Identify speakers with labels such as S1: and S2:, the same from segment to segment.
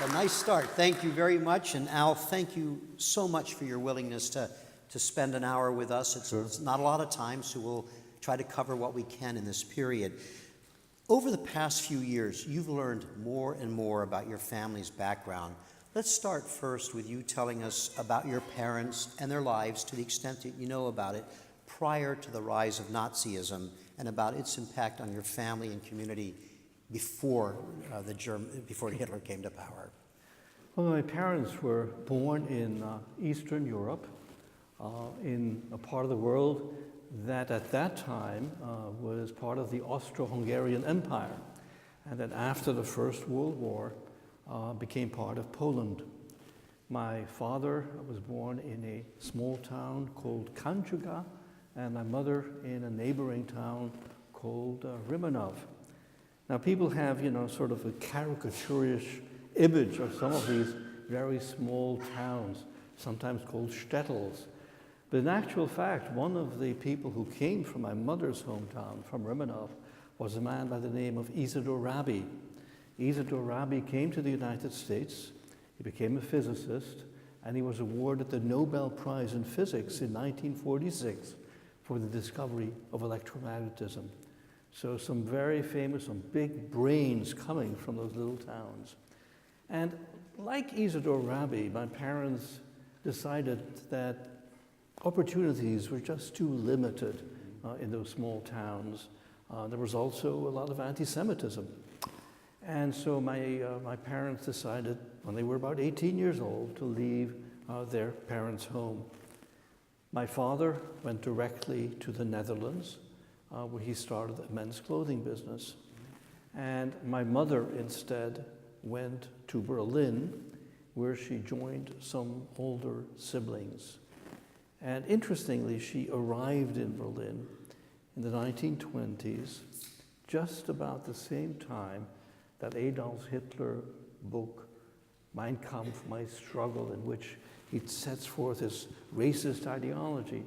S1: a nice start. Thank you very much. And Al, thank you so much for your willingness to spend an hour with us. It's not a lot of time, so we'll try to cover what we can in this period. Over the past few years, you've learned more and more about your family's background. Let's start first with you telling us about your parents and their lives to the extent that you know about it prior to the rise of Nazism and about its impact on your family and community before Hitler came to power.
S2: Well, my parents were born in Eastern Europe, in a part of the world that at that time was part of the Austro-Hungarian Empire, and that after the First World War became part of Poland. My father was born in a small town called Kanjuga, and my mother in a neighboring town called Rimanov. Now people have, sort of a caricaturish image of some of these very small towns, sometimes called shtetls. But in actual fact, one of the people who came from my mother's hometown, from Rimanov, was a man by the name of Isidor Rabi. Isidor Rabi came to the United States, he became a physicist, and he was awarded the Nobel Prize in Physics in 1946 for the discovery of electromagnetism. So some very famous, some big brains coming from those little towns. And like Isidor Rabi, my parents decided that opportunities were just too limited in those small towns. There was also a lot of anti-Semitism. And so my parents decided, when they were about 18 years old, to leave their parents' home. My father went directly to the Netherlands, where he started a men's clothing business. And my mother instead went to Berlin, where she joined some older siblings. And interestingly, she arrived in Berlin in the 1920s, just about the same time that Adolf Hitler book, Mein Kampf, My Struggle, in which he sets forth his racist ideology,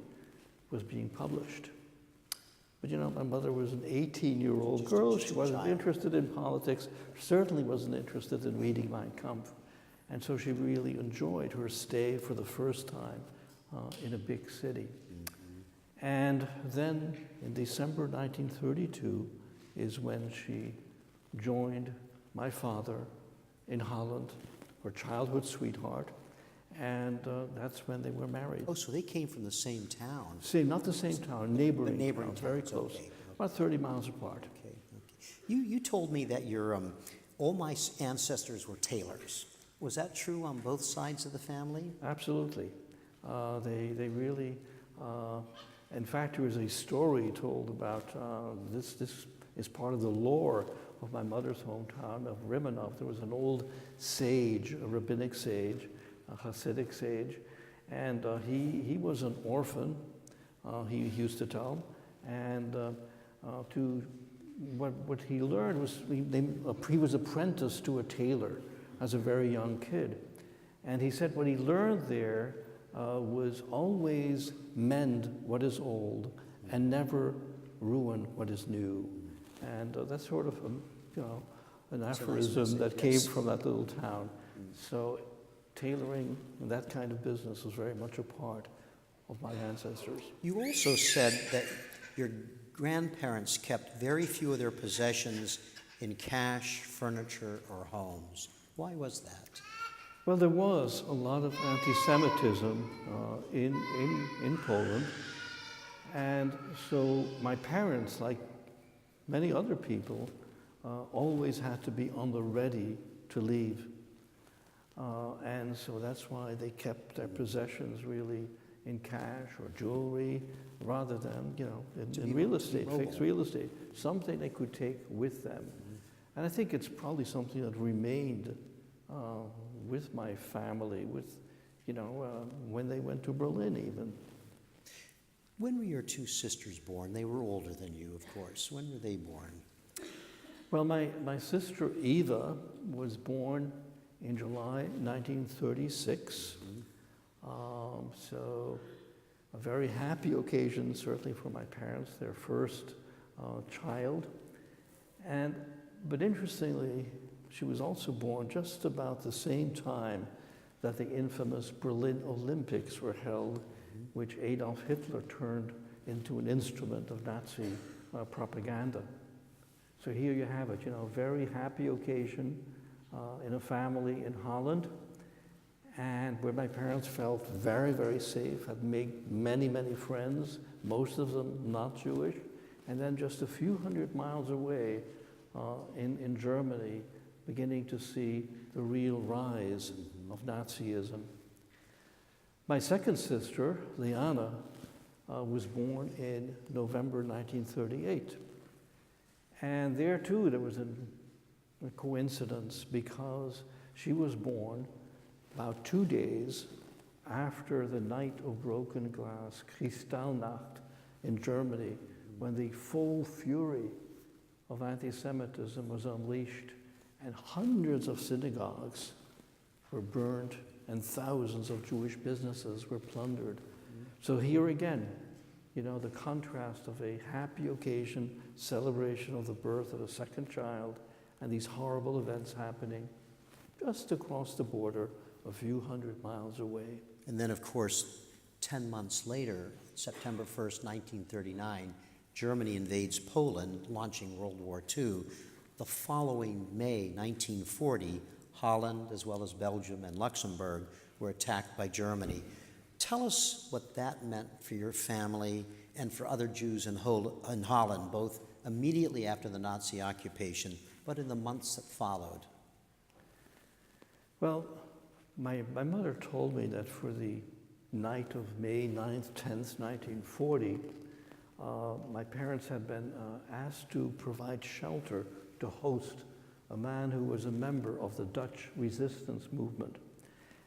S2: was being published. But my mother was an 18-year-old girl. She wasn't interested in politics, certainly wasn't interested in reading Mein Kampf. And so she really enjoyed her stay for the first time in a big city. Mm-hmm. And then in December 1932 is when she joined my father in Holland, her childhood sweetheart, and that's when they were married.
S1: Oh, so they came from the same town.
S2: Not the same town, neighboring towns, very close,
S1: okay.
S2: About 30 miles apart.
S1: Okay. You told me that all my ancestors were tailors. Was that true on both sides of the family?
S2: Absolutely. They really, in fact, there was a story told about this is part of the lore of my mother's hometown of Rimanov. There was an old sage, a rabbinic sage, a Hasidic sage, and he was an orphan, he used to tell, and what he learned was he was apprenticed to a tailor as a very young kid. And he said what he learned there was always mend what is old and never ruin what is new. And that's sort of an aphorism that came from that little town. So tailoring and that kind of business was very much a part of my ancestors.
S1: You also said that your grandparents kept very few of their possessions in cash, furniture, or homes. Why was that?
S2: Well, there was a lot of anti-Semitism in Poland, and so my parents, like many other people, always had to be on the ready to leave. And so that's why they kept their possessions really in cash or jewelry rather than, in real estate, fixed real estate, something they could take with them. Mm-hmm. And I think it's probably something that remained with my family, when they went to Berlin even.
S1: When were your two sisters born? They were older than you, of course. When were they born?
S2: Well, my sister Eva was born in July 1936. Mm-hmm. So a very happy occasion, certainly for my parents, their first child. But interestingly, she was also born just about the same time that the infamous Berlin Olympics were held, which Adolf Hitler turned into an instrument of Nazi propaganda. So here you have it, a very happy occasion in a family in Holland, and where my parents felt very, very safe, had made many, many friends, most of them not Jewish, and then just a few hundred miles away in Germany, beginning to see the real rise of Nazism. My second sister, Liana, was born in November 1938. And there too, there was a coincidence, because she was born about 2 days after the Night of Broken Glass, Kristallnacht, in Germany, when the full fury of anti-Semitism was unleashed, and hundreds of synagogues were burned and thousands of Jewish businesses were plundered. So here again, the contrast of a happy occasion, celebration of the birth of a second child, and these horrible events happening just across the border a few hundred miles away.
S1: And then, of course, 10 months later, September 1st, 1939, Germany invades Poland, launching World War II. The following May 1940, Holland, as well as Belgium and Luxembourg, were attacked by Germany. Tell us what that meant for your family and for other Jews in Holland, both immediately after the Nazi occupation, but in the months that followed.
S2: Well, my mother told me that for the night of May 9th, 10th, 1940, my parents had been asked to provide shelter to host a man who was a member of the Dutch resistance movement.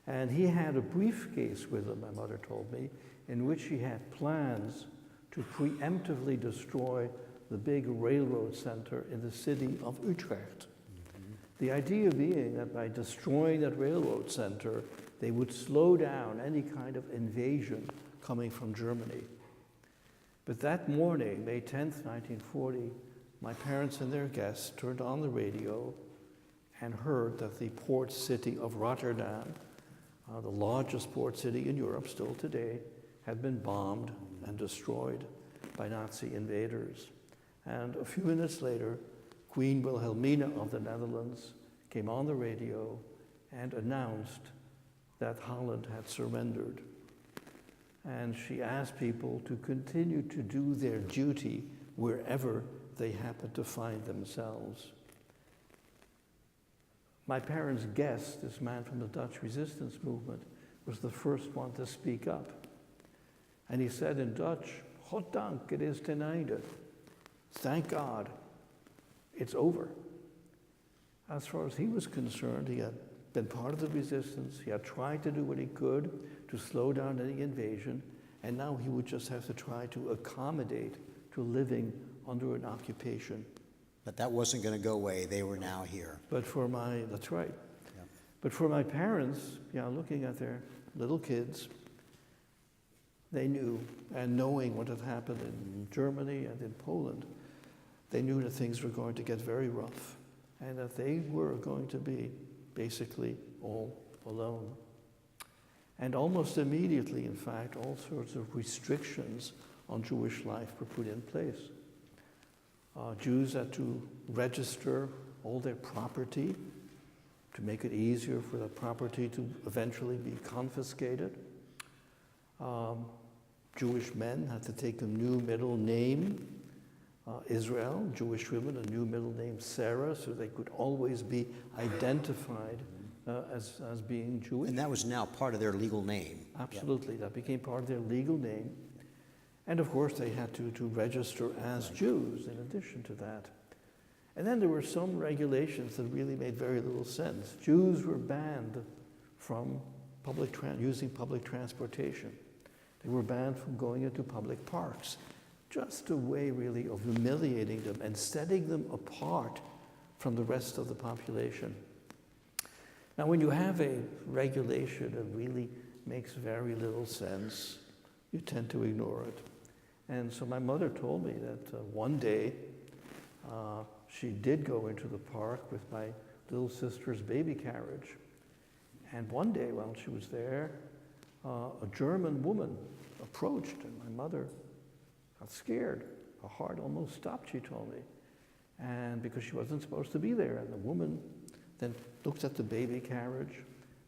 S2: And he had a briefcase with him, my mother told me, in which he had plans to preemptively destroy the big railroad center in the city of Utrecht. The idea being that by destroying that railroad center, they would slow down any kind of invasion coming from Germany. But that morning, May 10th, 1940, my parents and their guests turned on the radio and heard that the port city of Rotterdam, the largest port city in Europe still today, had been bombed and destroyed by Nazi invaders. And a few minutes later, Queen Wilhelmina of the Netherlands came on the radio and announced that Holland had surrendered. And she asked people to continue to do their duty wherever they happened to find themselves. My parents guessed this man from the Dutch resistance movement was the first one to speak up. And he said in Dutch, "Goddank, het is ten einde." Thank God, it's over. As far as he was concerned, he had been part of the resistance. He had tried to do what he could to slow down any invasion, and now he would just have to try to accommodate to living under an occupation.
S1: But that wasn't going to go away. They were now here.
S2: That's right.
S1: Yeah.
S2: But for my parents, looking at their little kids, they knew, and knowing what had happened in Germany and in Poland, they knew that things were going to get very rough, and that they were going to be basically all alone. And almost immediately, in fact, all sorts of restrictions on Jewish life were put in place. Jews had to register all their property to make it easier for the property to eventually be confiscated. Jewish men had to take a new middle name, Israel. Jewish women, a new middle name, Sarah, so they could always be identified as being Jewish.
S1: And that was now part of their legal name.
S2: Absolutely, that became part of their legal name. And of course, they had to register as Jews in addition to that. And then there were some regulations that really made very little sense. Jews were banned from using public transportation. They were banned from going into public parks. Just a way, really, of humiliating them and setting them apart from the rest of the population. Now, when you have a regulation that really makes very little sense, you tend to ignore it. And so my mother told me that one day she did go into the park with my little sister's baby carriage. And one day while she was there, a German woman approached, and my mother got scared. Her heart almost stopped, she told me. And because she wasn't supposed to be there. And the woman then looked at the baby carriage,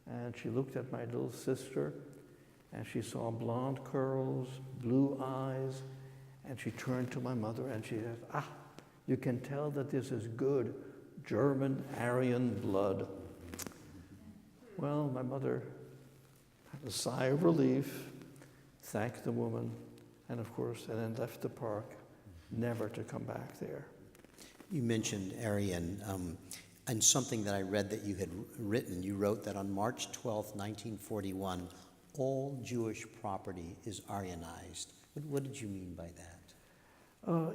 S2: and she looked at my little sister, and she saw blonde curls, blue eyes, and she turned to my mother and she said, "Ah, you can tell that this is good German Aryan blood." Well, my mother had a sigh of relief, thanked the woman, and of course, and then left the park, never to come back there.
S1: You mentioned Aryan, and something that I read that you had written. You wrote that on March 12th, 1941, all Jewish property is Aryanized. What did you mean by that?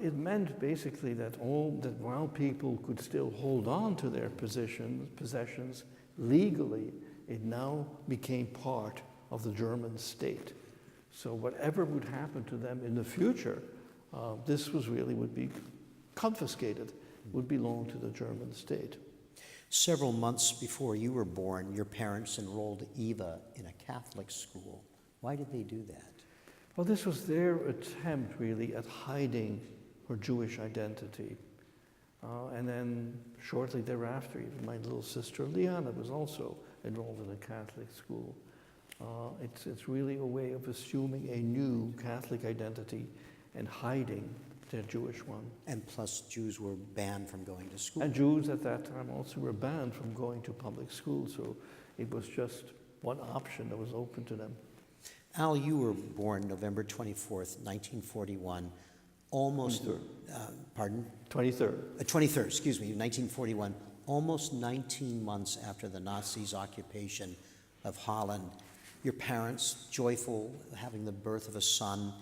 S2: It meant basically that while people could still hold on to their possessions legally, it now became part of the German state. So whatever would happen to them in the future, this would be confiscated, would belong to the German state.
S1: Several months before you were born, your parents enrolled Eva in a Catholic school. Why did they do that?
S2: Well, this was their attempt, really, at hiding her Jewish identity. And then shortly thereafter, even my little sister Liana was also enrolled in a Catholic school. It's really a way of assuming a new Catholic identity and hiding their Jewish one.
S1: And plus, Jews were banned from going to school.
S2: And Jews at that time also were banned from going to public school, so it was just one option that was open to them.
S1: Al, you were born November 24th, 1941, almost, 23rd, excuse me, 1941, almost 19 months after the Nazis' occupation of Holland. Your parents, joyful, having the birth of a son,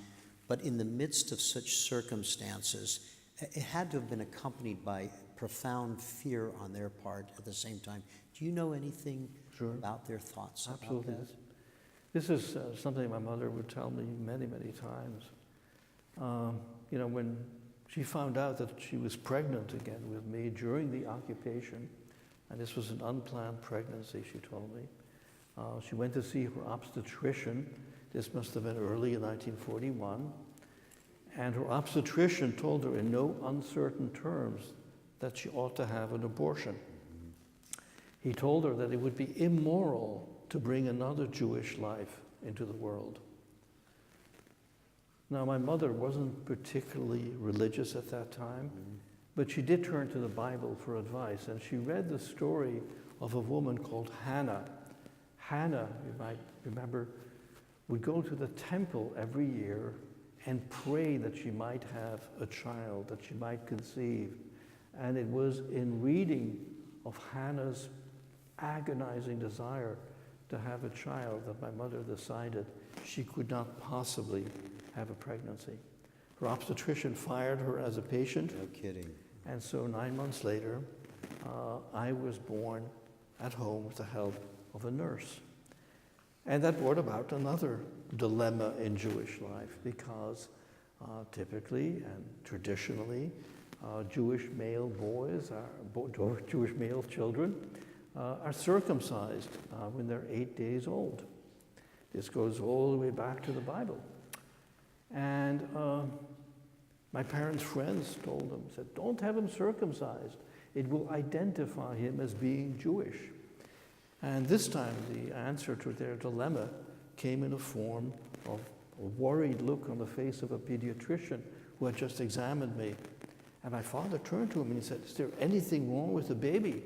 S1: but in the midst of such circumstances, it had to have been accompanied by profound fear on their part at the same time. Do you know anything about their thoughts about that?
S2: This is something my mother would tell me many, many times. When she found out that she was pregnant again with me during the occupation, and this was an unplanned pregnancy, she told me. She went to see her obstetrician. This must have been early in 1941. And her obstetrician told her in no uncertain terms that she ought to have an abortion. He told her that it would be immoral to bring another Jewish life into the world. Now, my mother wasn't particularly religious at that time, but she did turn to the Bible for advice, and she read the story of a woman called Hannah. Hannah, you might remember, would go to the temple every year and pray that she might have a child, that she might conceive. And it was in reading of Hannah's agonizing desire to have a child that my mother decided she could not possibly have a pregnancy. Her obstetrician fired her as a patient.
S1: No kidding.
S2: And so 9 months later, I was born at home with the help of a nurse. And that brought about another dilemma in Jewish life because typically and traditionally, Jewish male Jewish male children are circumcised when they're 8 days old. This goes all the way back to the Bible. And my parents' friends told them, said, "Don't have him circumcised. It will identify him as being Jewish." And this time the answer to their dilemma came in the form of a worried look on the face of a pediatrician who had just examined me. And my father turned to him and he said, "Is there anything wrong with the baby?"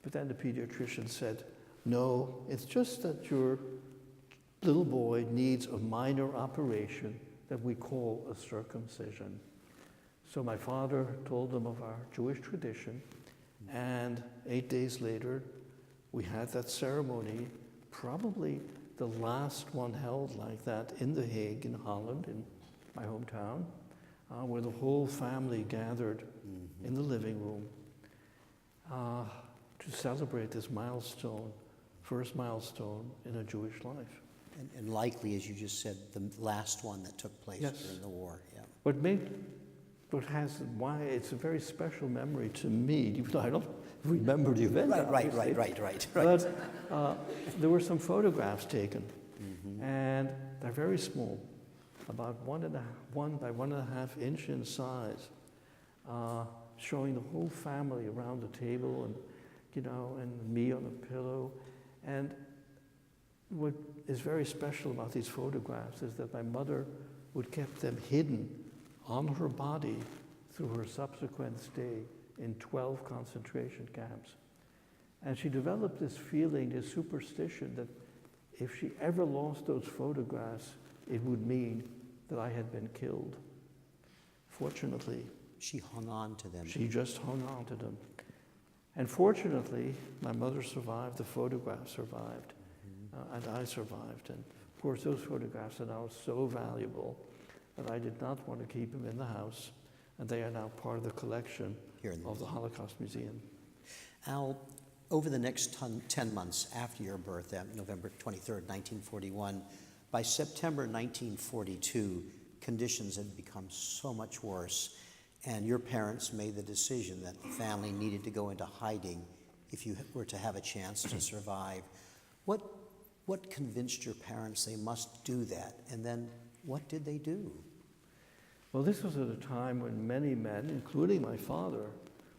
S2: But then the pediatrician said, "No, it's just that your little boy needs a minor operation that we call a circumcision." So my father told them of our Jewish tradition, and 8 days later, we had that ceremony, probably the last one held like that in The Hague in Holland, in my hometown, where the whole family gathered in the living room to celebrate this milestone, first milestone in a Jewish life.
S1: And likely, as you just said, the last one that took place
S2: Yes.
S1: during the war. Yeah.
S2: What made but why it's a very special memory to me, even though I don't remember the event.
S1: Right.
S2: But there were some photographs taken, and they're very small, about 1 by 1.5 inch in size, showing the whole family around the table, and and me on a pillow. And what is very special about these photographs is that my mother would keep them hidden on her body through her subsequent stay in 12 concentration camps. And she developed this feeling, this superstition, that if she ever lost those photographs, it would mean that I had been killed. Fortunately,
S1: she hung on to them.
S2: She just hung on to them. And fortunately, my mother survived, the photographs survived, and I survived. And of course, those photographs are now so valuable that I did not want to keep them in the house, and they are now part of the collection of the Holocaust Museum.
S1: Al, over the next 10 months after your birth, November 23rd, 1941, by September 1942, conditions had become so much worse, and your parents made the decision that the family needed to go into hiding if you were to have a chance to survive. What convinced your parents they must do that, and then what did they do?
S2: Well, this was at a time when many men, including my father,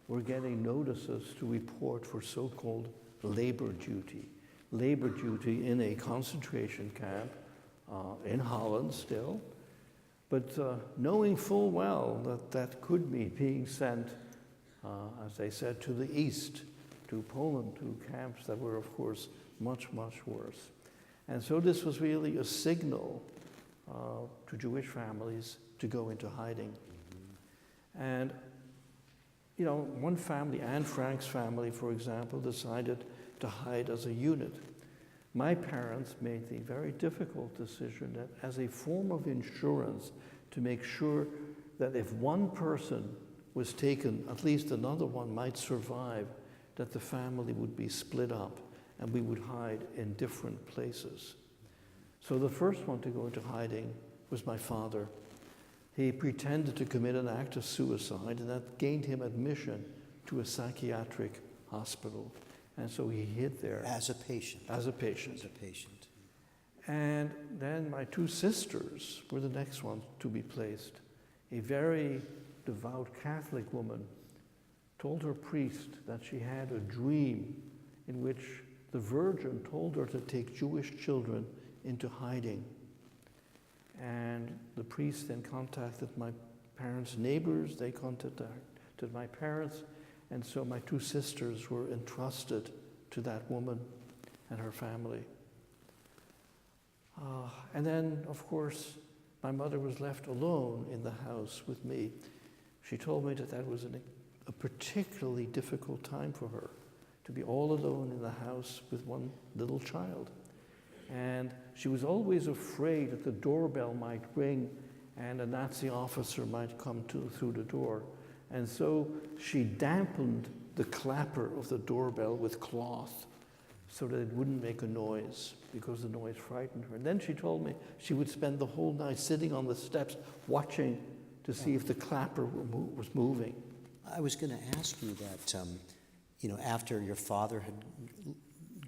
S2: were getting notices to report for so-called labor duty. Labor duty in a concentration camp in Holland still, but knowing full well that that could mean being sent, as they said, to the east, to Poland, to camps that were, of course, much, much worse. And so this was really a signal to Jewish families to go into hiding. And, one family, Anne Frank's family, for example, decided to hide as a unit. My parents made the very difficult decision that as a form of insurance to make sure that if one person was taken, at least another one might survive, that the family would be split up and we would hide in different places. So the first one to go into hiding was my father. He pretended to commit an act of suicide, and that gained him admission to a psychiatric hospital. And so he hid there.
S1: As a patient.
S2: As a patient.
S1: As a patient.
S2: And then my two sisters were the next ones to be placed. A very devout Catholic woman told her priest that she had a dream in which the Virgin told her to take Jewish children into hiding. And the priest then contacted my parents' neighbors, they contacted my parents, and so my two sisters were entrusted to that woman and her family. And then, of course, my mother was left alone in the house with me. She told me that that was a particularly difficult time for her, to be all alone in the house with one little child. And she was always afraid that the doorbell might ring and a Nazi officer might come through the door. And so she dampened the clapper of the doorbell with cloth so that it wouldn't make a noise, because the noise frightened her. And then she told me she would spend the whole night sitting on the steps watching to see if the clapper was moving.
S1: I was going to ask you that, after your father had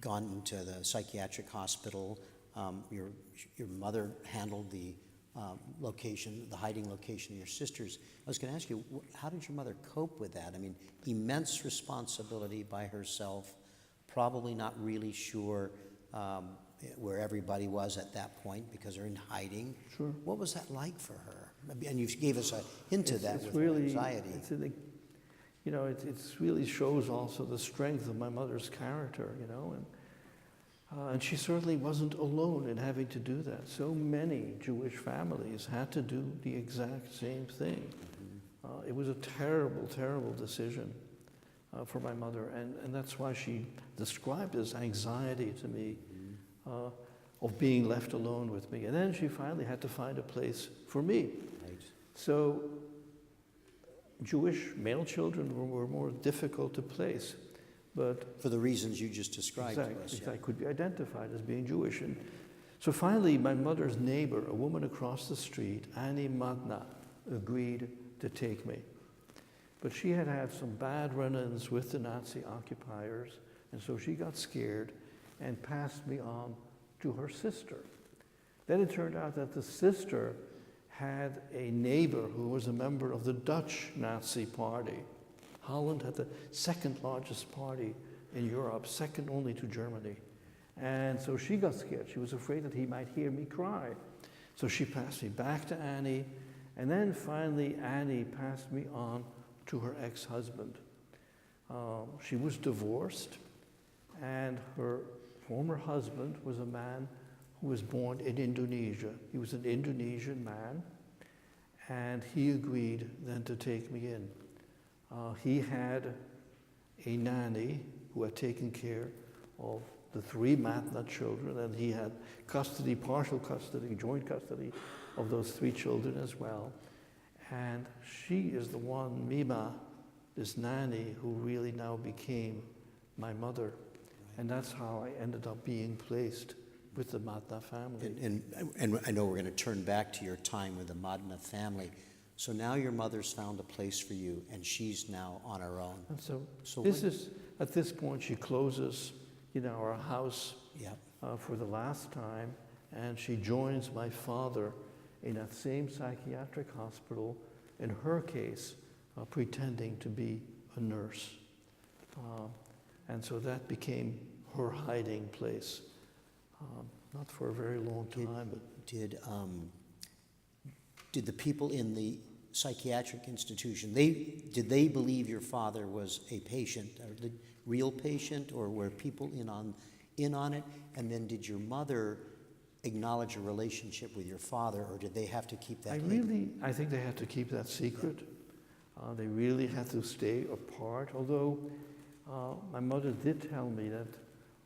S1: gone into the psychiatric hospital, your mother handled the location, the hiding location of your sisters. I was going to ask you, how did your mother cope with that? I mean, immense responsibility by herself, probably not really sure where everybody was at that point because they're in hiding.
S2: Sure.
S1: What was that like for her? And you gave us a hint of that with
S2: really,
S1: anxiety.
S2: It really shows also the strength of my mother's character, and she certainly wasn't alone in having to do that. So many Jewish families had to do the exact same thing. It was a terrible, terrible decision for my mother, and that's why she described as anxiety to me of being left alone with me. And then she finally had to find a place for me.
S1: Right.
S2: So Jewish male children were more difficult to place, but
S1: for the reasons you just described to us.
S2: I could be identified as being Jewish. And so finally, my mother's neighbor, a woman across the street, Annie Magna, agreed to take me. But she had had some bad run-ins with the Nazi occupiers, and so she got scared and passed me on to her sister. Then it turned out that the sister had a neighbor who was a member of the Dutch Nazi Party. Holland had the second largest party in Europe, second only to Germany. And so she got scared. She was afraid that he might hear me cry. So she passed me back to Annie, and then finally Annie passed me on to her ex-husband. She was divorced, and her former husband was a man who was born in Indonesia. He was an Indonesian man, and he agreed then to take me in. He had a nanny who had taken care of the 3 Matna children, and he had custody, partial custody, joint custody of those 3 children as well. And she is the one, Mima, this nanny, who really now became my mother. And that's how I ended up being placed with the Matna family.
S1: And I know we're going to turn back to your time with the Matna family. So now your mother's found a place for you, and she's now on her own.
S2: And so at this point, she closes, our house for the last time, and she joins my father in that same psychiatric hospital, in her case, pretending to be a nurse. And so that became her hiding place. Not for a very long time, but
S1: did the people in the psychiatric institution, did they believe your father was a patient, or the real patient, or were people in on it? And then did your mother acknowledge a relationship with your father, or did they have to keep that?
S2: I think they had to keep that secret. They really had to stay apart. Although my mother did tell me that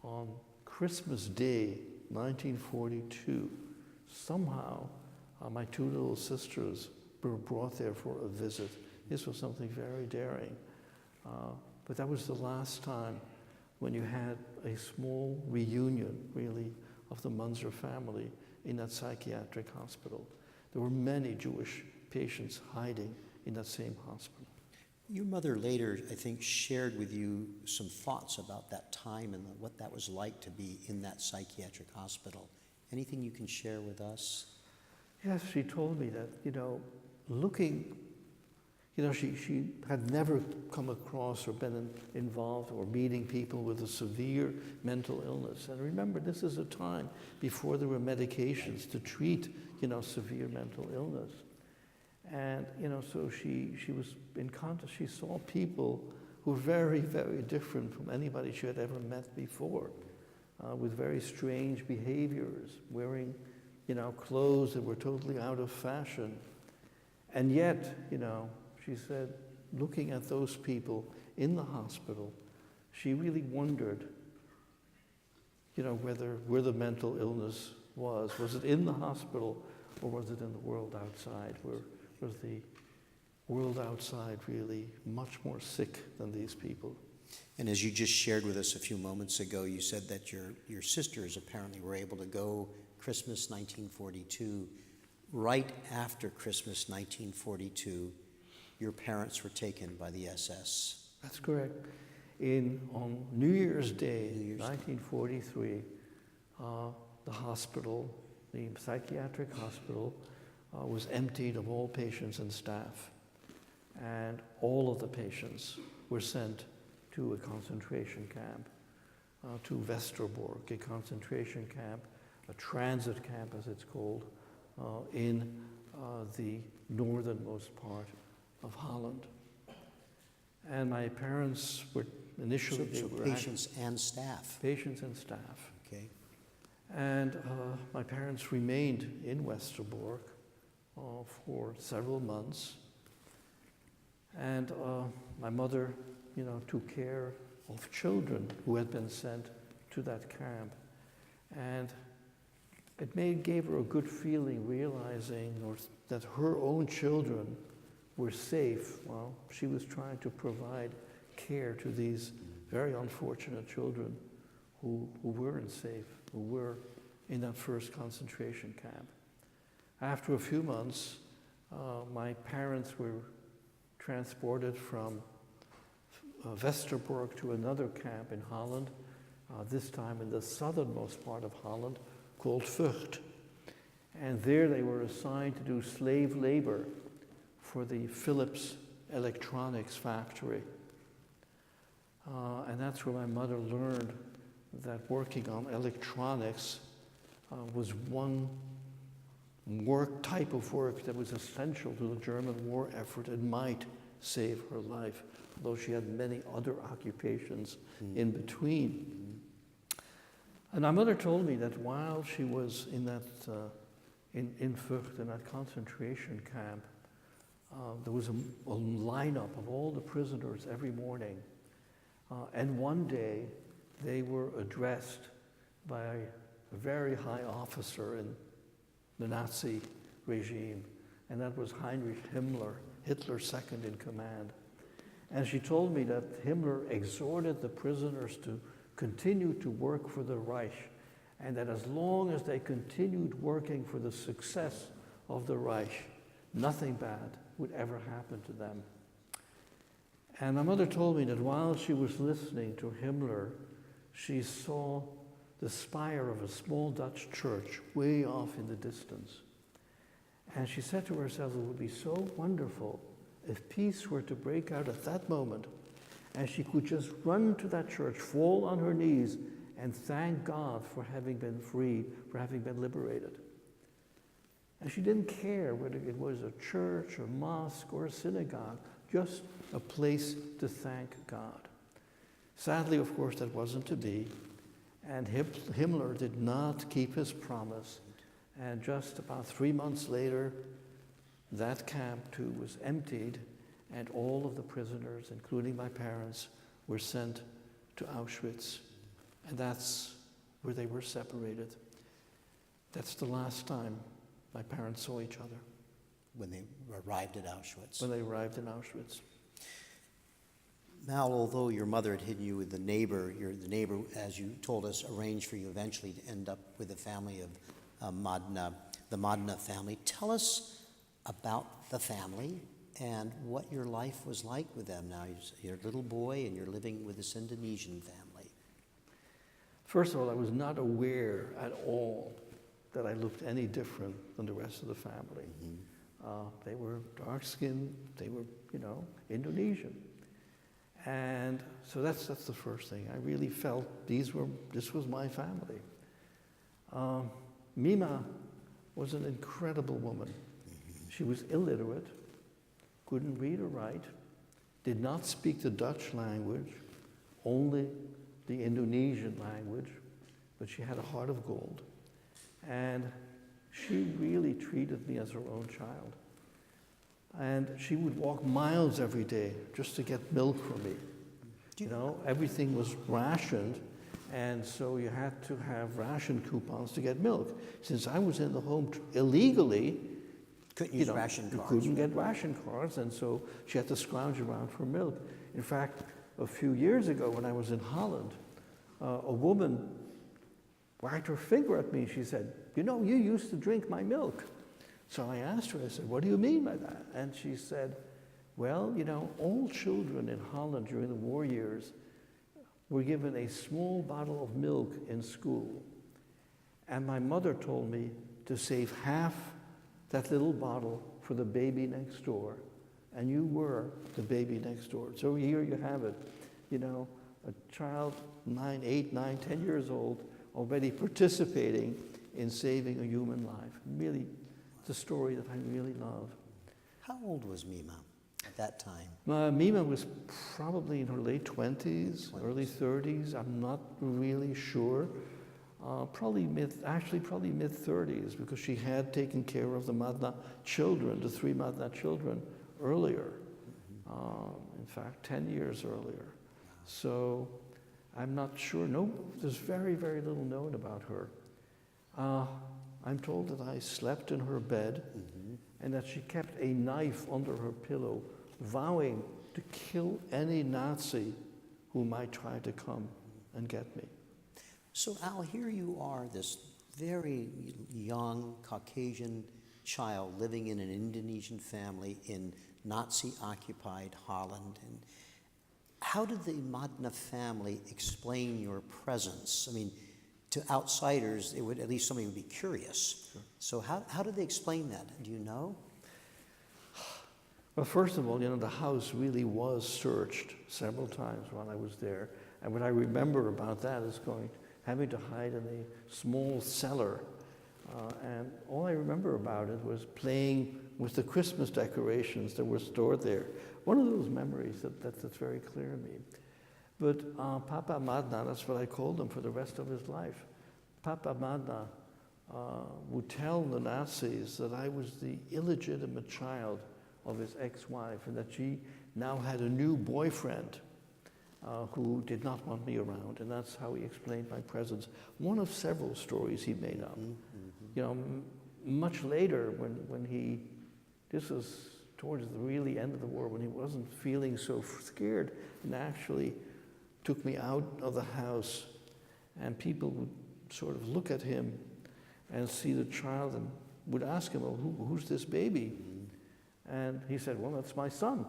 S2: on Christmas Day, 1942, somehow my 2 little sisters were brought there for a visit. This was something very daring. But that was the last time when you had a small reunion, really, of the Munzer family in that psychiatric hospital. There were many Jewish patients hiding in that same hospital.
S1: Your mother later, I think, shared with you some thoughts about that time and what that was like to be in that psychiatric hospital. Anything you can share with us?
S2: Yes, she told me that, looking, she had never come across or been involved or meeting people with a severe mental illness. And remember, this is a time before there were medications to treat, severe mental illness. And, so she was in contact. She saw people who were very, very different from anybody she had ever met before, with very strange behaviors, wearing, clothes that were totally out of fashion. And yet, she said, looking at those people in the hospital, she really wondered, where the mental illness was. Was it in the hospital, or was it in the world outside? Was the world outside really much more sick than these people?
S1: And as you just shared with us a few moments ago, you said that your sisters apparently were able to go Christmas 1942. Right after Christmas 1942, your parents were taken by the SS.
S2: That's correct. On New Year's Day, 1943, the hospital, the psychiatric hospital, was emptied of all patients and staff. And all of the patients were sent to a concentration camp, to Westerbork, a concentration camp, a transit camp as it's called, in the northernmost part of Holland. And my parents were initially...
S1: So patients and staff.
S2: Patients and staff.
S1: Okay.
S2: And my parents remained in Westerbork for several months. And my mother, took care of children who had been sent to that camp. And it gave her a good feeling, realizing that her own children were safe while she was trying to provide care to these very unfortunate children who weren't safe, who were in that first concentration camp. After a few months, My parents were transported from Westerbork to another camp in Holland, this time in the southernmost part of Holland, called Vught. And there they were assigned to do slave labor for the Philips electronics factory. And that's where my mother learned that working on electronics was one type of work that was essential to the German war effort and might save her life, though she had many other occupations in between. And my mother told me that while she was in that in Vught, in that concentration camp, there was a lineup of all the prisoners every morning. And one day, they were addressed by a very high officer in the Nazi regime, and that was Heinrich Himmler, Hitler's second in command. And she told me that Himmler exhorted the prisoners to continue to work for the Reich, and that as long as they continued working for the success of the Reich, nothing bad would ever happen to them. And my mother told me that while she was listening to Himmler, she saw the spire of a small Dutch church way off in the distance. And she said to herself, it would be so wonderful if peace were to break out at that moment, and she could just run to that church, fall on her knees, and thank God for having been free, for having been liberated. And she didn't care whether it was a church, a mosque, or a synagogue, just a place to thank God. Sadly, of course, that wasn't to be, and Himmler did not keep his promise, and just about 3 months later, that camp too was emptied, and all of the prisoners, including my parents, were sent to Auschwitz, and that's where they were separated. That's the last time my parents saw each other.
S1: When they arrived at Auschwitz.
S2: When they arrived in Auschwitz.
S1: Mal, although your mother had hidden you with the neighbor, the neighbor, as you told us, arranged for you eventually to end up with the family of Madna, the Madna family. Tell us about the family and what your life was like with them now. You're a little boy and you're living with this Indonesian family.
S2: First of all, I was not aware at all that I looked any different than the rest of the family. They were dark-skinned, they were, Indonesian. And so that's the first thing. I really felt this was my family. Mima was an incredible woman. She was illiterate, couldn't read or write, did not speak the Dutch language, only the Indonesian language, but she had a heart of gold. And she really treated me as her own child. And she would walk miles every day just to get milk for me. Everything was rationed, and so you had to have ration coupons to get milk. Since I was in the home illegally,
S1: couldn't use ration cards.
S2: You couldn't get ration cards, and so she had to scrounge around for milk. In fact, a few years ago when I was in Holland, a woman wagged her finger at me. She said, you used to drink my milk. So I asked her, I said, what do you mean by that? And she said, well, all children in Holland during the war years were given a small bottle of milk in school. And my mother told me to save half that little bottle for the baby next door. And you were the baby next door. So here you have it, a child 8, 9, 10 years old already participating in saving a human life. Really, it's a story that I really love.
S1: How old was Mima at that time?
S2: Mima was probably in her late 20s, early 30s. I'm not really sure. Probably mid-30s, because she had taken care of the Madna children, the 3 Madna children, earlier. In fact, 10 years earlier. So I'm not sure. No, there's very, very little known about her. I'm told that I slept in her bed and that she kept a knife under her pillow, vowing to kill any Nazi who might try to come and get me.
S1: So Al, here you are, this very young Caucasian child living in an Indonesian family in Nazi-occupied Holland. And how did the Madna family explain your presence? I mean, to outsiders, it would, at least somebody would be curious. Sure. So how did they explain that? Do you know?
S2: Well, first of all, the house really was searched several times while I was there. And what I remember about that is having to hide in a small cellar. And all I remember about it was playing with the Christmas decorations that were stored there. One of those memories that's very clear to me. But Papa Madna, that's what I called him for the rest of his life. Papa Madna would tell the Nazis that I was the illegitimate child of his ex-wife and that she now had a new boyfriend who did not want me around. And that's how he explained my presence. One of several stories he made up. Mm-hmm. Much later this was towards the really end of the war, when he wasn't feeling so scared, and actually took me out of the house, and people would sort of look at him and see the child and would ask him, well, who's this baby? Mm-hmm. And he said, well, that's my son.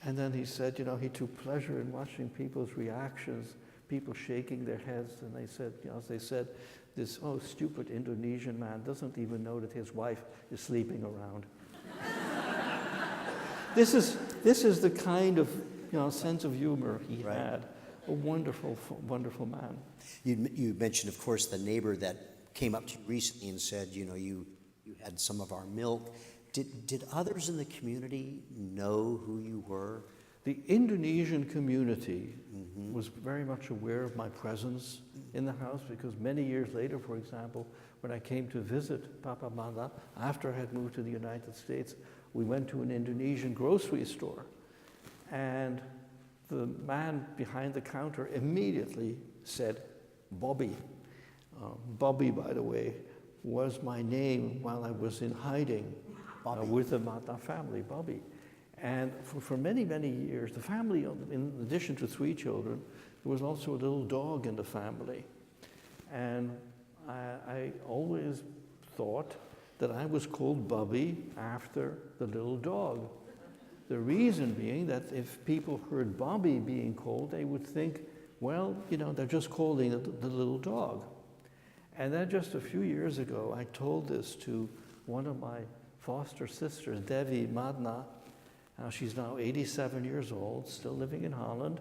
S2: And then he said, he took pleasure in watching people's reactions, people shaking their heads, and they said, as they said, this stupid Indonesian man doesn't even know that his wife is sleeping around. This is the kind of sense of humor he
S1: right.
S2: had. A wonderful, wonderful man.
S1: You mentioned, of course, the neighbor that came up to you recently and said, you had some of our milk. Did others in the community know who you were?
S2: The Indonesian community was very much aware of my presence in the house, because many years later, for example, when I came to visit Papa Madna, after I had moved to the United States, we went to an Indonesian grocery store. And the man behind the counter immediately said, Bobby. Bobby, by the way, was my name while I was in hiding with the Madna family, Bobby. And for many, many years, the family, in addition to 3 children, there was also a little dog in the family. And I always thought that I was called Bobby after the little dog. The reason being that if people heard Bobby being called, they would think, well, they're just calling the little dog. And then just a few years ago, I told this to one of my foster sisters, Devi Madna. She's now 87 years old, still living in Holland.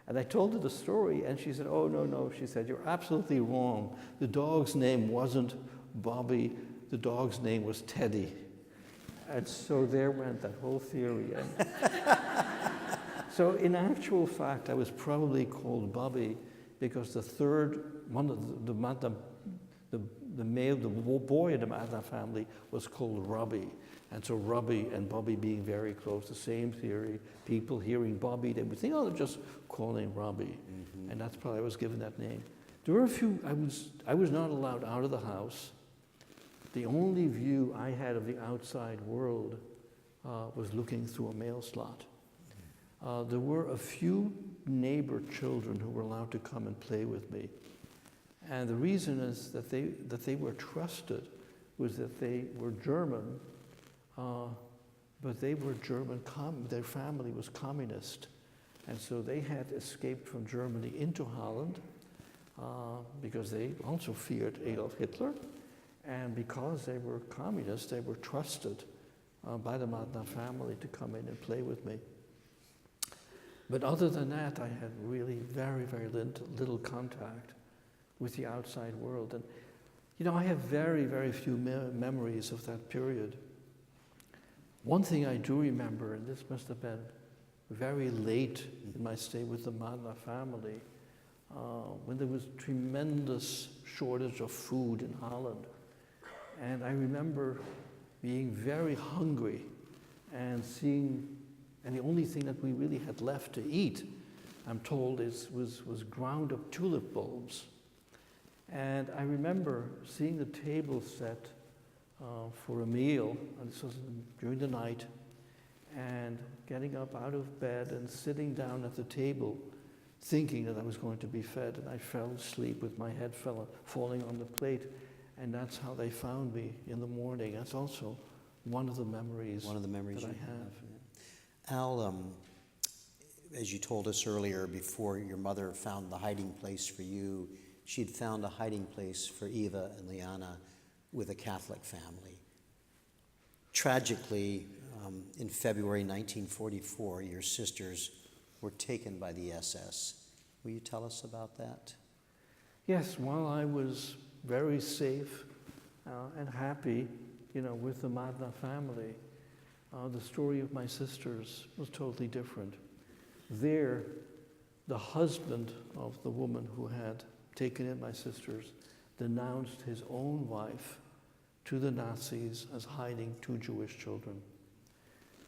S2: And I told her the story, and she said, oh, no. She said, you're absolutely wrong. The dog's name wasn't Bobby. The dog's name was Teddy. And so there went that whole theory. So in actual fact, I was probably called Bobby because the boy in the Madna family was called Robbie. And so Robbie and Bobby being very close, the same theory. People hearing Bobby, they would think, they're just calling Robbie. Mm-hmm. And that's probably I was given that name. There were a few, I was not allowed out of the house. The only view I had of the outside world was looking through a mail slot. There were a few neighbor children who were allowed to come and play with me. And the reason is that they were trusted was that they were German, but they were German, their family was communist. And so they had escaped from Germany into Holland because they also feared Adolf Hitler. And because they were communists, they were trusted by the Madna family to come in and play with me. But other than that, I had really very, very little contact with the outside world. And, I have very, very few memories of that period. One thing I do remember, and this must have been very late in my stay with the Madna family, when there was tremendous shortage of food in Holland. And I remember being very hungry and the only thing that we really had left to eat, I'm told, was ground up tulip bulbs. And I remember seeing the table set for a meal, and this was during the night, and getting up out of bed and sitting down at the table, thinking that I was going to be fed, and I fell asleep with my head falling on the plate. and that's how they found me in the morning. That's also one of the memories,
S1: that
S2: I
S1: you
S2: have.
S1: Yeah. Al, as you told us earlier, before your mother found the hiding place for you, she'd found a hiding place for Eva and Liana with a Catholic family. Tragically, in February 1944, your sisters were taken by the SS. Will you tell us about that?
S2: Yes, while I was very safe and happy, with the Madna family, the story of my sisters was totally different. There, the husband of the woman who had taken in my sisters denounced his own wife to the Nazis as hiding 2 Jewish children.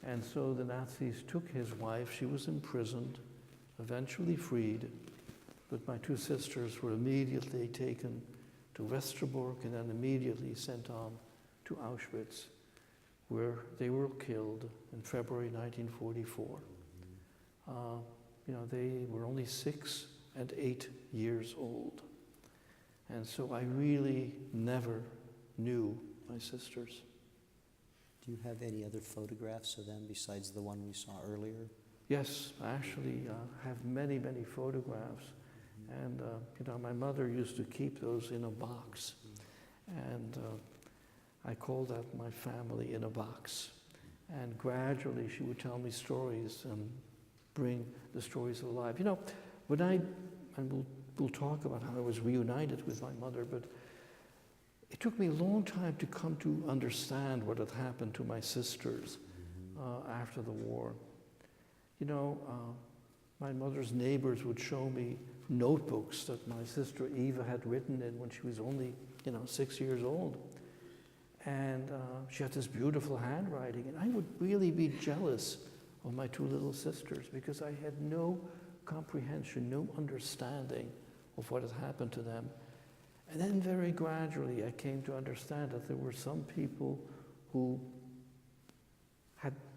S2: And so the Nazis took his wife. She was imprisoned, eventually freed, but my 2 sisters were immediately taken to Westerbork and then immediately sent on to Auschwitz, where they were killed in February 1944. They were only 6 and 8 years old. And so I really never knew my sisters.
S1: Do you have any other photographs of them besides the one we saw earlier?
S2: Yes, I actually have many, many photographs. And, my mother used to keep those in a box. And I call that my family in a box. And gradually she would tell me stories and bring the stories alive. We'll talk about how I was reunited with my mother, but it took me a long time to come to understand what had happened to my sisters after the war. My mother's neighbors would show me notebooks that my sister Eva had written in when she was only, 6 years old. And she had this beautiful handwriting, and I would really be jealous of my 2 little sisters because I had no comprehension, no understanding of what had happened to them. And then very gradually I came to understand that there were some people who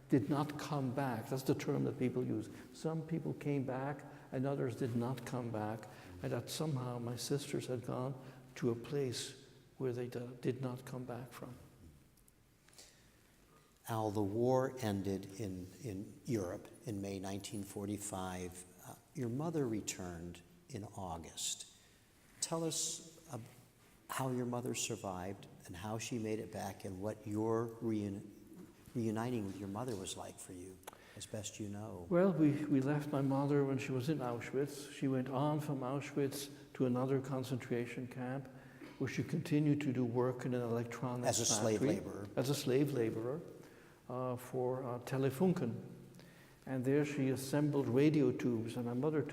S2: did not come back. That's the term that people use. Some people came back and others did not come back, and that somehow my sisters had gone to a place where they did not come back from.
S1: Al, the war ended in Europe in May 1945. Your mother returned in August. Tell us how your mother survived and how she made it back and what your reuniting with your mother was like for you, as best you know.
S2: Well, we left my mother when she was in Auschwitz. She went on from Auschwitz to another concentration camp where she continued to do work in an electronics
S1: As a
S2: factory.
S1: slave laborer.
S2: As a slave laborer for Telefunken. And there she assembled radio tubes, and my mother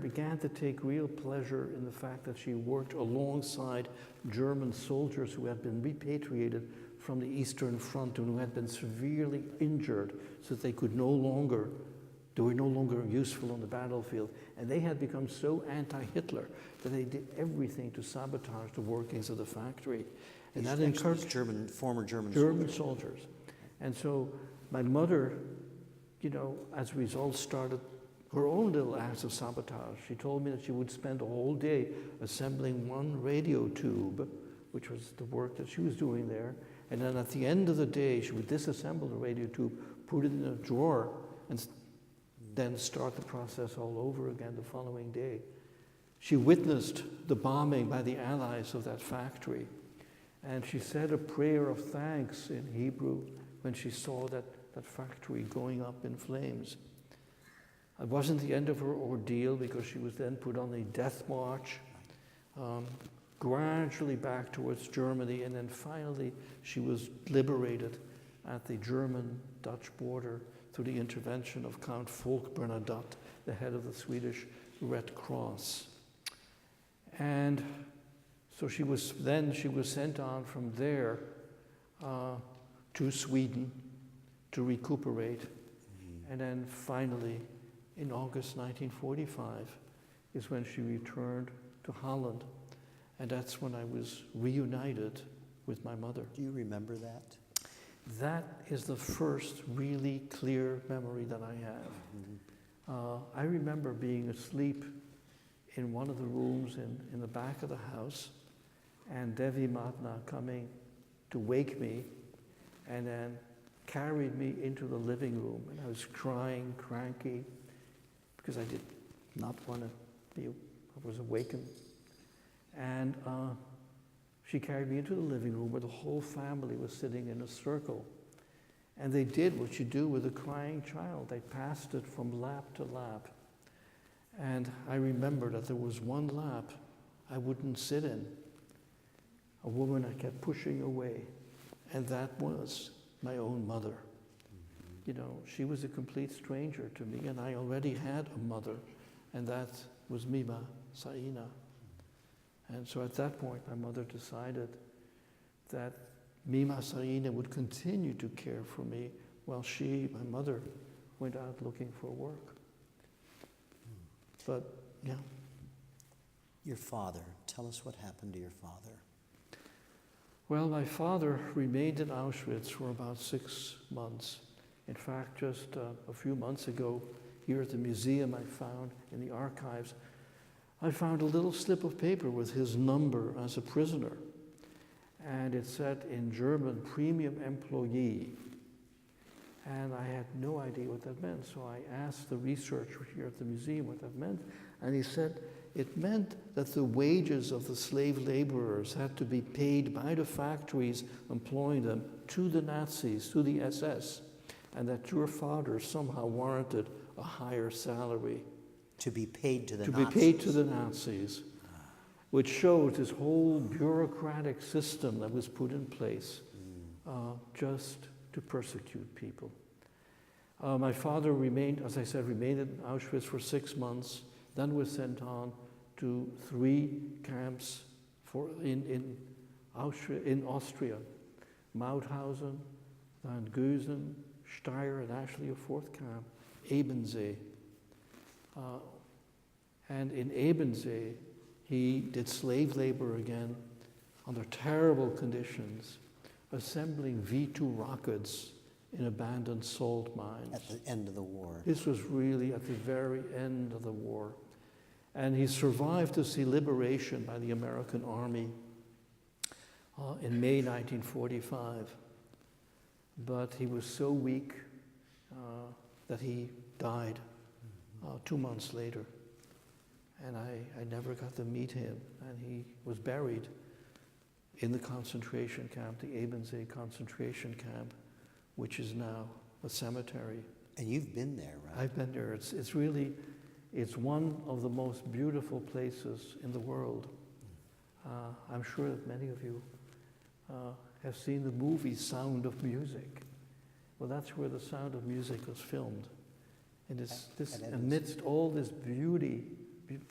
S2: began to take real pleasure in the fact that she worked alongside German soldiers who had been repatriated from the Eastern Front and who had been severely injured so that they were no longer useful on the battlefield. And they had become so anti-Hitler that they did everything to sabotage the workings of the factory. And that encouraged
S1: former German
S2: soldiers. And so my mother, as a result, started her own little acts of sabotage. She told me that she would spend a whole day assembling one radio tube, which was the work that she was doing there. And then at the end of the day, she would disassemble the radio tube, put it in a drawer, and then start the process all over again the following day. She witnessed the bombing by the Allies of that factory. And she said a prayer of thanks in Hebrew when she saw that factory going up in flames. It wasn't the end of her ordeal because she was then put on a death march, gradually back towards Germany, and then finally she was liberated at the German-Dutch border through the intervention of Count Folke Bernadotte, the head of the Swedish Red Cross. And so she was sent on from there to Sweden to recuperate. And then finally, in August 1945, is when she returned to Holland. And that's when I was reunited with my mother.
S1: Do you remember that?
S2: That is the first really clear memory that I have. I remember being asleep in one of the rooms in the back of the house, and Devi Matna coming to wake me and then carried me into the living room. And I was crying, cranky, because I did not want to be, I was awakened. And she carried me into the living room where the whole family was sitting in a circle. And they did what you do with a crying child. They passed it from lap to lap. And I remember that there was one lap I wouldn't sit in. A woman I kept pushing away. And that was my own mother. You know, she was a complete stranger to me, and I already had a mother, and that was Mima Saina. And so at that point, my mother decided that Mima Saina would continue to care for me while she, my mother, went out looking for work. But, yeah.
S1: Your father, tell us what happened to your father.
S2: Well, my father remained in Auschwitz for about 6 months. In fact, just a few months ago, here at the museum I found in the archives, I found a little slip of paper with his number as a prisoner. And it said in German, premium employee. And I had no idea what that meant, so I asked the researcher here at the museum what that meant. And he said it meant that the wages of the slave laborers had to be paid by the factories employing them to the Nazis, to the SS, and that your father somehow warranted a higher salary.
S1: To be paid to the
S2: To
S1: Nazis.
S2: be paid to the Nazis, which showed this whole bureaucratic system that was put in place just to persecute people. My father remained, as I said, remained in Auschwitz for 6 months, then was sent on to 3 camps in Austria, Mauthausen, then Gusen, Steyr, and actually a 4th camp, Ebensee. And in Ebensee, he did slave labor again under terrible conditions, assembling V2 rockets in abandoned salt mines.
S1: At the end of the war.
S2: This was really at the very end of the war. And he survived to see liberation by the American Army in May 1945. But he was so weak that he died 2 months later. And I never got to meet him. And he was buried in the concentration camp, the Ebensee concentration camp, which is now a cemetery.
S1: And you've been there, right?
S2: I've been there. It's really, it's one of the most beautiful places in the world. I'm sure that many of you have seen the movie Sound of Music. Well, that's where the Sound of Music was filmed. And amidst all this beauty,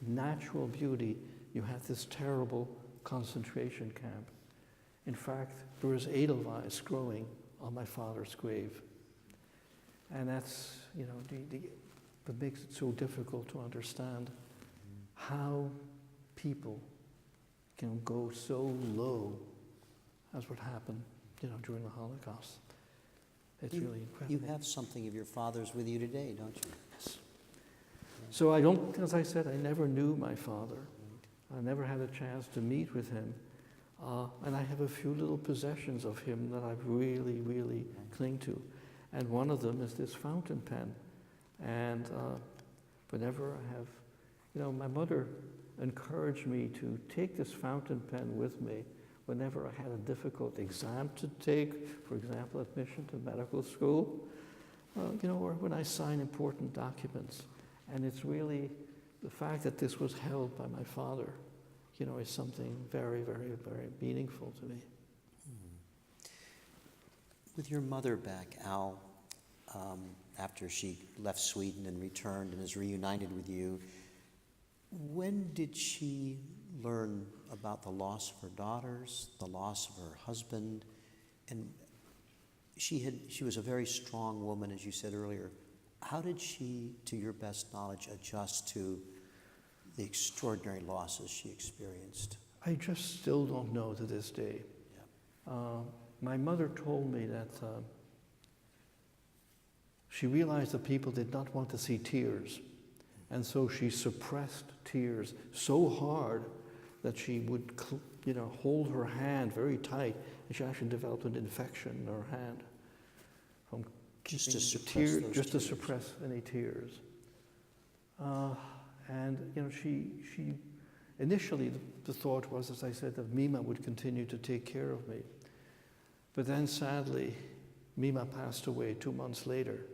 S2: natural beauty, you have this terrible concentration camp. In fact, there was Edelweiss growing on my father's grave. And that's, you know, that makes it so difficult to understand how people can go so low as what happened, you know, during the Holocaust. It's really incredible.
S1: You have something of your father's with you today, don't you?
S2: Yes. So I don't, as I said, I never knew my father. I never had a chance to meet with him. And I have a few little possessions of him that I really, really cling to. And one of them is this fountain pen. And whenever I have, you know, my mother encouraged me to take this fountain pen with me whenever I had a difficult exam to take, for example, admission to medical school, you know, or when I sign important documents. And it's really the fact that this was held by my father, you know, is something very, very, very meaningful to me.
S1: With your mother back, Al, after she left Sweden and returned and is reunited with you, when did she learn about the loss of her daughters, the loss of her husband? And she was a very strong woman, as you said earlier. How did she, to your best knowledge, adjust to the extraordinary losses she experienced?
S2: I just still don't know to this day.
S1: Yeah.
S2: My mother told me that she realized that people did not want to see tears, and so she suppressed tears so hard that she would hold her hand very tight, and she actually developed an infection in her hand from
S1: Just to
S2: keeping
S1: suppress those
S2: just to
S1: tears.
S2: suppress any tears. And she initially the thought was, as I said, that Mima would continue to take care of me. But then sadly, Mima passed away 2 months later.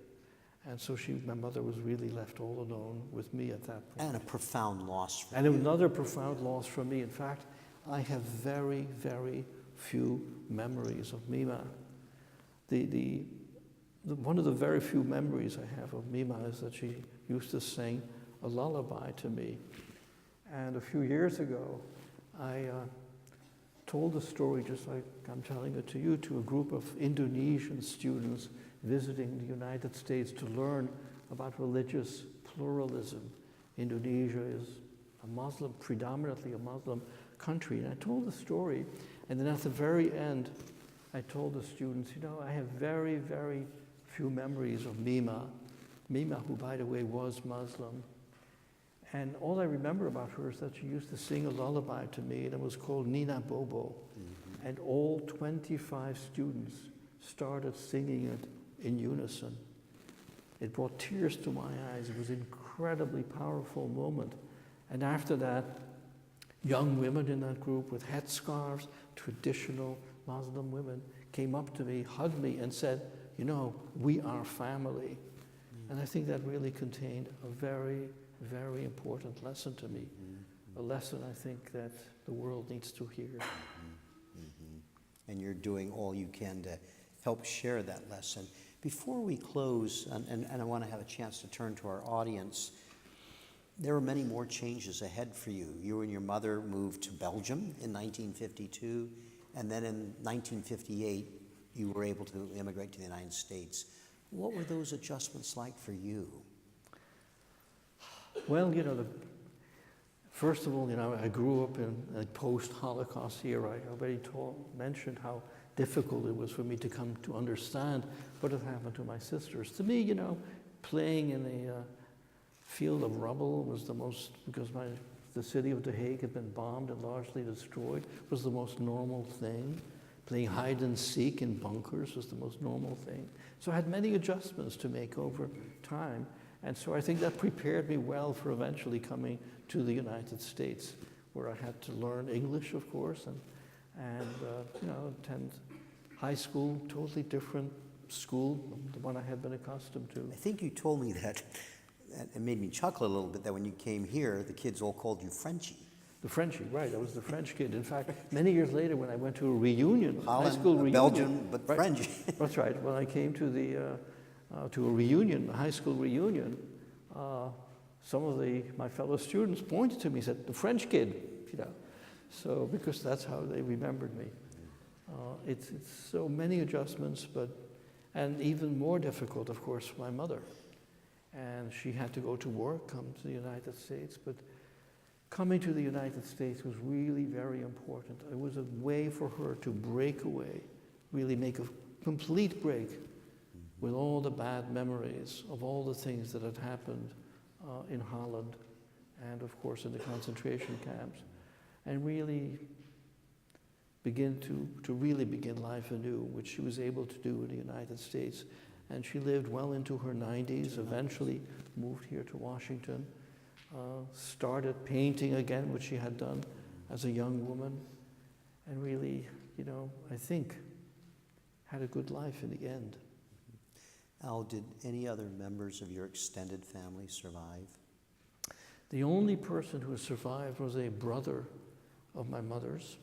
S2: And so my mother was really left all alone with me at that point.
S1: And a profound loss for
S2: And
S1: you.
S2: another profound loss for me. In fact, I have very, very few memories of Mima. One of the very few memories I have of Mima is that she used to sing a lullaby to me. And a few years ago, I told the story, just like I'm telling it to you, to a group of Indonesian students visiting the United States to learn about religious pluralism. Indonesia is predominantly a Muslim country. And I told the story, and then at the very end, I told the students, I have very, very few memories of Mima, who, by the way, was Muslim. And all I remember about her is that she used to sing a lullaby to me, and it was called Nina Bobo. Mm-hmm. And all 25 students started singing it in unison. It brought tears to my eyes. It was an incredibly powerful moment. And after that, young women in that group with headscarves, traditional Muslim women, came up to me, hugged me, and said, we are family. And I think that really contained a very, very important lesson to me. A lesson I think that the world needs to hear.
S1: And you're doing all you can to help share that lesson. Before we close, and I want to have a chance to turn to our audience, there are many more changes ahead for you. You and your mother moved to Belgium in 1952, and then in 1958, you were able to immigrate to the United States. What were those adjustments like for you?
S2: Well, first of all, I grew up in a post-Holocaust era. I already mentioned how difficult it was for me to come to understand what had happened to my sisters. To me, playing in a field of rubble was because the city of The Hague had been bombed and largely destroyed, was the most normal thing. Playing hide and seek in bunkers was the most normal thing. So I had many adjustments to make over time. And so I think that prepared me well for eventually coming to the United States, where I had to learn English, of course, and attend high school, totally different school than the one I had been accustomed to.
S1: I think you told me that, it made me chuckle a little bit, that when you came here, the kids all called you Frenchie.
S2: The Frenchie, right, I was the French kid. In fact, many years later when I went to a reunion,
S1: Holland,
S2: high school reunion.
S1: Belgium, but
S2: right,
S1: French.
S2: That's right. When I came to to a reunion, a high school reunion, some of my fellow students pointed to me and said, the French kid, So, because that's how they remembered me. It's so many adjustments, and even more difficult, of course, for my mother. And she had to go to work, come to the United States, but coming to the United States was really very important. It was a way for her to break away, really make a complete break with all the bad memories of all the things that had happened in Holland and, of course, in the concentration camps, and really begin begin life anew, which she was able to do in the United States. And she lived well into her 90s, eventually moved here to Washington, started painting again, which she had done as a young woman, and really, I think, had a good life in the end.
S1: Al, did any other members of your extended family survive?
S2: The only person who survived was a brother of my mother's.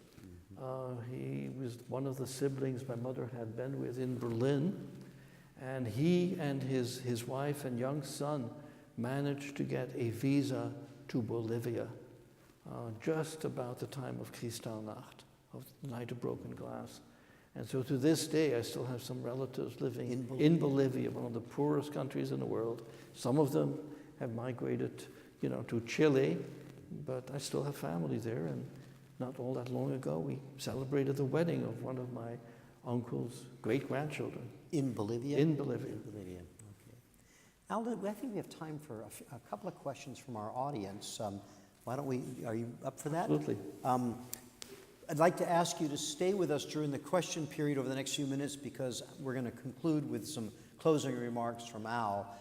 S2: He was one of the siblings my mother had been with in Berlin, and he and his wife and young son managed to get a visa to Bolivia just about the time of Kristallnacht, of the Night of Broken Glass. And so to this day, I still have some relatives living in Bolivia, one of the poorest countries in the world. Some of them have migrated, to Chile, but I still have family there. And not all that long ago, we celebrated the wedding of one of my uncle's great-grandchildren.
S1: In Bolivia?
S2: In Bolivia.
S1: In Bolivia, okay. Al, I think we have time for a couple of questions from our audience. Are you up for that?
S2: Absolutely.
S1: I'd like to ask you to stay with us during the question period over the next few minutes because we're going to conclude with some closing remarks from Al.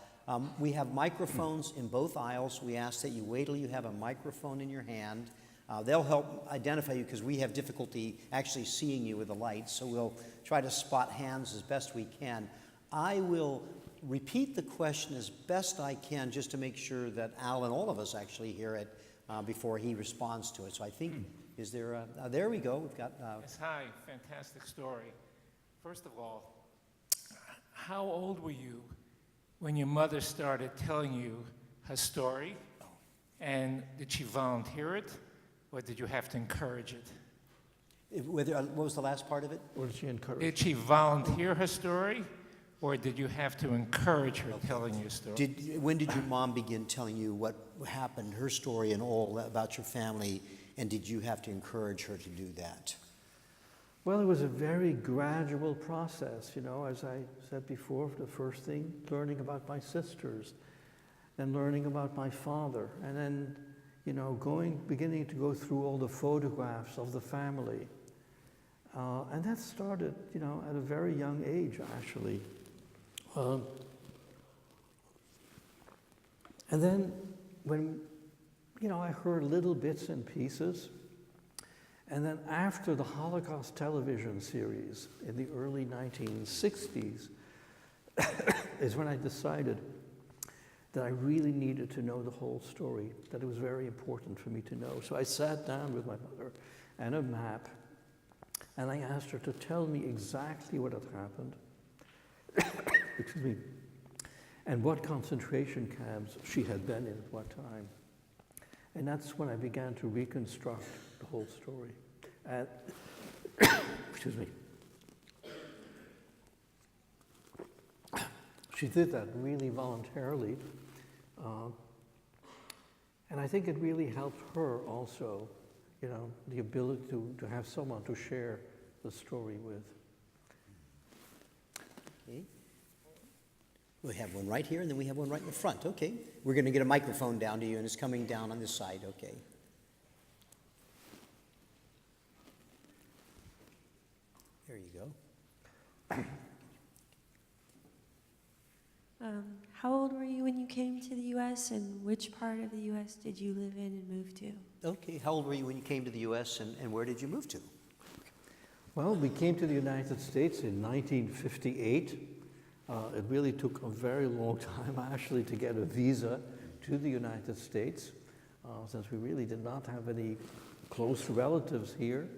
S1: We have microphones in both aisles. We ask that you wait till you have a microphone in your hand. They'll help identify you because we have difficulty actually seeing you with the lights, so we'll try to spot hands as best we can. I will repeat the question as best I can just to make sure that Al and all of us actually hear it before he responds to it. So I think, is there a, there we go, we've got...
S3: Yes, hi, fantastic story. First of all, how old were you when your mother started telling you her story? And did she volunteer it, or did you have to encourage it?
S1: What was the last part of it?
S2: Or did she encourage?
S3: Did she volunteer her story, or did you have to encourage her telling your story?
S1: When did your mom begin telling you what happened, her story and all about your family, and did you have to encourage her to do that?
S2: Well, it was a very gradual process, you know, as I said before, the first thing, learning about my sisters, then learning about my father, and then, you know, beginning to go through all the photographs of the family. And that started, you know, at a very young age, actually. And then when, you know, I heard little bits and pieces, and then after the Holocaust television series in the early 1960s is when I decided that I really needed to know the whole story, that it was very important for me to know. So I sat down with my mother and a map, and I asked her to tell me exactly what had happened, excuse me, and what concentration camps she had been in at what time. And that's when I began to reconstruct the whole story. And, excuse me. She did that really voluntarily. And I think it really helped her also, you know, the ability to have someone to share the story with.
S1: Okay. We have one right here, and then we have one right in the front. Okay. We're going to get a microphone down to you, and it's coming down on this side. Okay. There you go.
S4: How old were you when you came to the U.S., and which part of the U.S. did you live in and move to?
S1: Okay. How old were you when you came to the U.S., and where did you move to?
S2: Well, we came to the United States in 1958. It really took a very long time, actually, to get a visa to the United States, since we really did not have any close relatives here.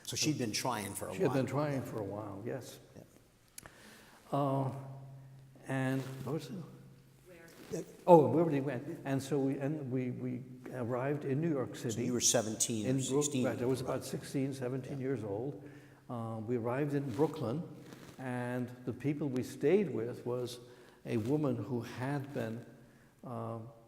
S1: So she'd been trying for a while.
S2: She had been trying for a while, yes.
S1: Yeah.
S2: And what was it? Oh, where we went. And so we arrived in New York City.
S1: So you were 17 or 16.
S2: Right, I was about 16, 17 years old. We arrived in Brooklyn, and the people we stayed with was a woman who had been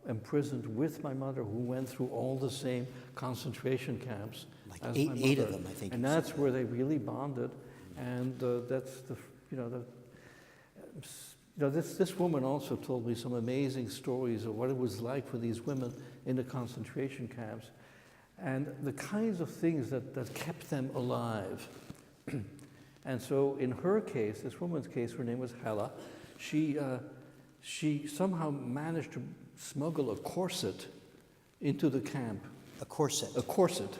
S2: imprisoned with my mother, who went through all the same concentration camps.
S1: Like
S2: as
S1: eight
S2: my mother.
S1: of them, I think.
S2: And that's where they really bonded. And that's the, you know, this woman also told me some amazing stories of what it was like for these women in the concentration camps, and the kinds of things that kept them alive. And so in her case, this woman's case, her name was Hella, she somehow managed to smuggle a corset into the camp.
S1: A corset.
S2: A corset.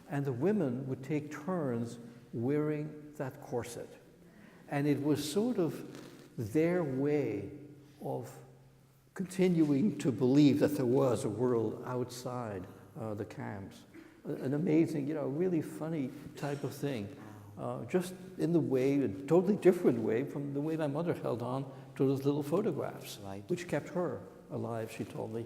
S2: And the women would take turns wearing that corset. And it was sort of their way of continuing to believe that there was a world outside the camps. An amazing, you know, really funny type of thing. Just in the way, a totally different way from the way my mother held on to those little photographs,
S1: right,
S2: which kept her alive, she told me.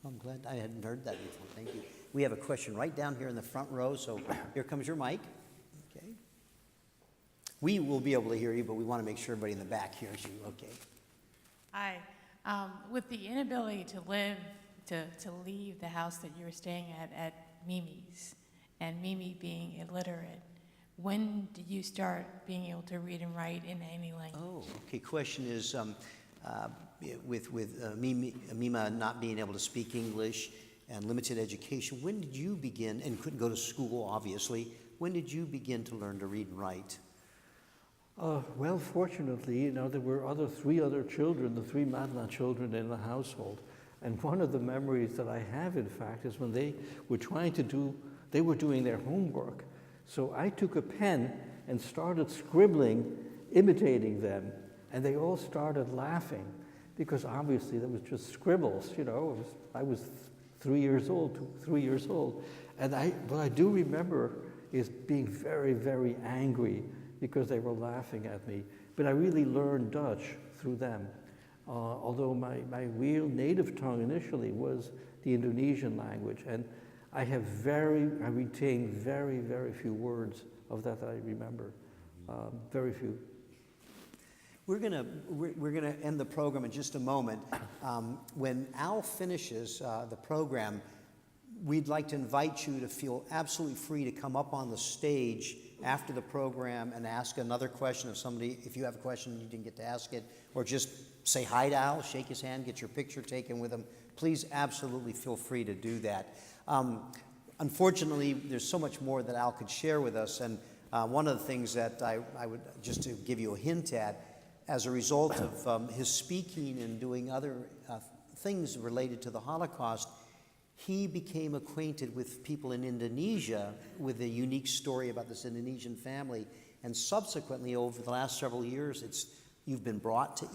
S1: I'm glad I hadn't heard that before. Thank you. We have a question right down here in the front row, so here comes your mic. Okay. We will be able to hear you, but we want to make sure everybody in the back hears you. Okay.
S5: Hi. With the inability to leave the house that you were staying at Mimi's, and Mimi being illiterate, when did you start being able to read and write in any language?
S1: Oh, okay. Question is, with Mima not being able to speak English, and limited education. When did you begin, and couldn't go to school, obviously, when did you begin to learn to read and write?
S2: Well, fortunately, there were three other children, the three Madla children in the household. And one of the memories that I have, in fact, is when they were they were doing their homework. So I took a pen and started scribbling, imitating them, and they all started laughing, because obviously that was just scribbles, I was 3 years old, 3 years old. And what I do remember is being very, very angry because they were laughing at me. But I really learned Dutch through them. Although my real native tongue initially was the Indonesian language, and I retain very, very few words of that I remember, very few.
S1: We're gonna end the program in just a moment. When Al finishes the program, we'd like to invite you to feel absolutely free to come up on the stage after the program and ask another question if you have a question and you didn't get to ask it, or just say hi to Al, shake his hand, get your picture taken with him. Please absolutely feel free to do that. Unfortunately, there's so much more that Al could share with us, and one of the things that I would, just to give you a hint at, as a result of his speaking and doing other things related to the Holocaust, he became acquainted with people in Indonesia with a unique story about this Indonesian family, and subsequently over the last several years, you've been brought to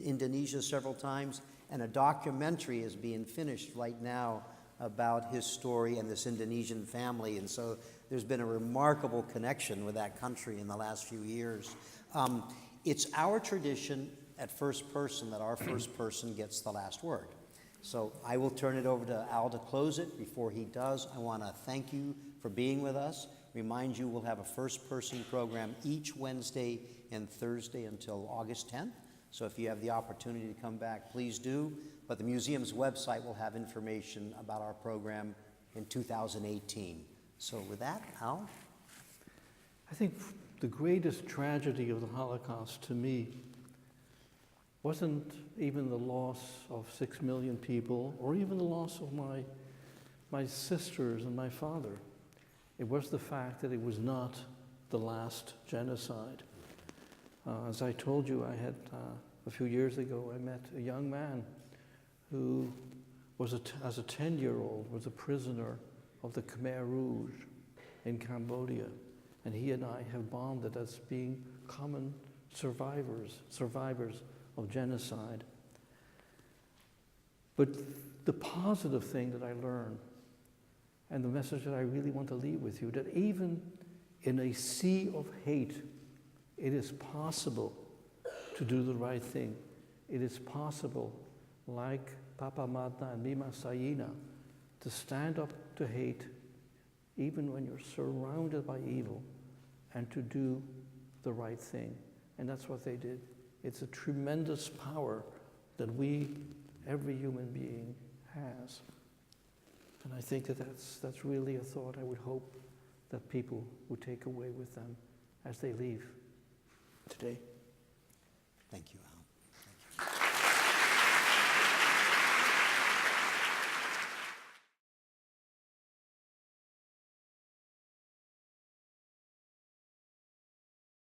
S1: Indonesia several times, and a documentary is being finished right now about his story and this Indonesian family, and so there's been a remarkable connection with that country in the last few years. It's our tradition at First Person that our first person gets the last word. So I will turn it over to Al to close it. Before he does, I want to thank you for being with us. Remind you we'll have a First Person program each Wednesday and Thursday until August 10th. So if you have the opportunity to come back, please do. But the museum's website will have information about our program in 2018. So with that, Al?
S2: I think the greatest tragedy of the Holocaust to me wasn't even the loss of 6 million people, or even the loss of my sisters and my father. It was the fact that it was not the last genocide. As I told you, I had a few years ago, I met a young man who was, as a 10-year-old, was a prisoner of the Khmer Rouge in Cambodia. And he and I have bonded as being common survivors of genocide. But the positive thing that I learned, and the message that I really want to leave with you, that even in a sea of hate, it is possible to do the right thing. It is possible, like Papa Madna and Mima Sayina, to stand up to hate even when you're surrounded by evil, and to do the right thing. And that's what they did. It's a tremendous power that every human being has. And I think that that's really a thought I would hope that people would take away with them as they leave today.
S1: Thank you, Al.